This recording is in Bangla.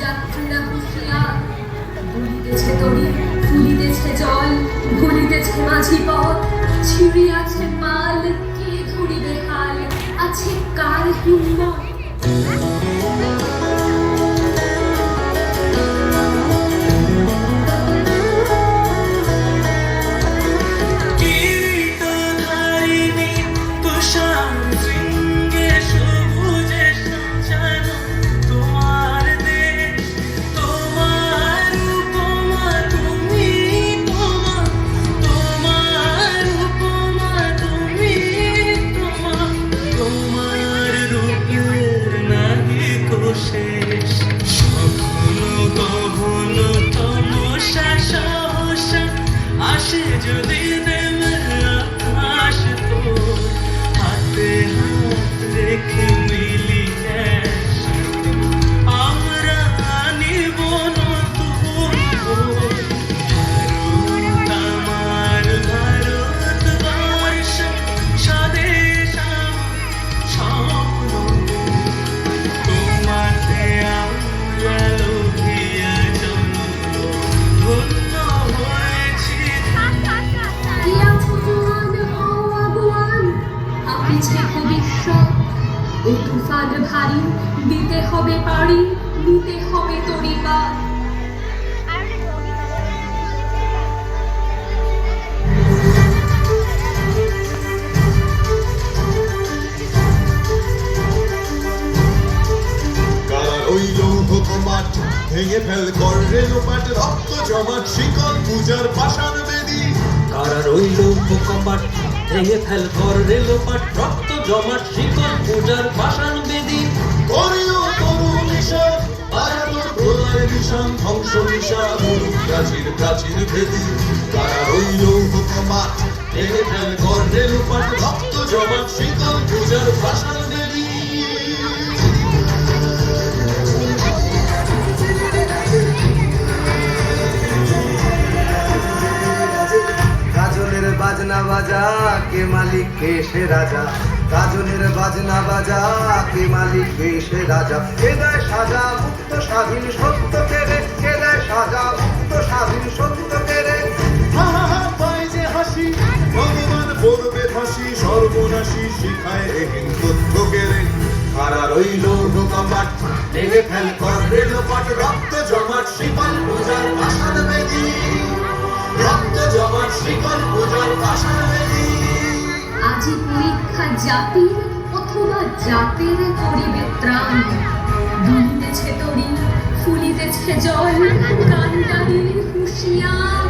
যাত্রীরা হুঁশিয়ার, বলিতেছে তরি, ফুলিতেছে জল, ভুলিতেছে মাঝি পথ, ছিড়িয়াছে পাল, কে ধরিবে হাল, আছে কার হিম্মত? যদি নেমে আকাশ তোর হাতে হাত রেখে মিলি আমরা নিব নতুন ভারত আমার ভারতবর্ষ স্বদেশ স্বপ্ন তোমাতে আমরা লোভিয়া জন্ম ধন্য হয়েছি। এই তুফান ভারী, দিতে হবে পারি, দিতে হবে তরি পার। ভেঙে ফেল কর রেলোপাট, রক্ত জমাট শিকল পূজার পাষাণ বেদী। কারা রইল কপাট, ভেঙে ফেল কর রেলোপাট, রক্ত জমাট শিকল পূজার পাষাণ বেদী। করিও তরু নিশান, বায়ানোর প্রলয় নিশান, ধ্বংস নিশান, প্রাচীর প্রাচীর ভেদী। কারা রইল কপাট, ভেঙে ফেল কর রেলোপাট, রক্ত জমাট শিকল পূজার পাষাণ বেদী। বাজনা বাজা কে মালিক কে সে রাজা, গাজনের বাজনা বাজা কে মালিক কে সে রাজা। কে দেয় সাজা মুক্ত স্বাধীন সত্য কেড়ে, কে দেয় সাজা মুক্ত স্বাধীন সত্য কেড়ে। হা হা হা পায় যে হাসি, ভগবান পড়বে ফাঁসি, সর্বনাশী শিখায় এহীন তথ্য কেড়ে। কারা রইল কপাট, ভেঙে ফেল কর রেলোপাট, রক্ত জমাট শিকল পূজার পাষাণ বেদী। রক্ত জমাট শিকল পূজার পাষাণ বেদী। আজি পরীক্ষা জাতির অথবা জাতের করিবে ত্রাণ, দুলিতেছে তরি, ফুলিতেছে জল, কান্ডারির হুঁশিয়ার।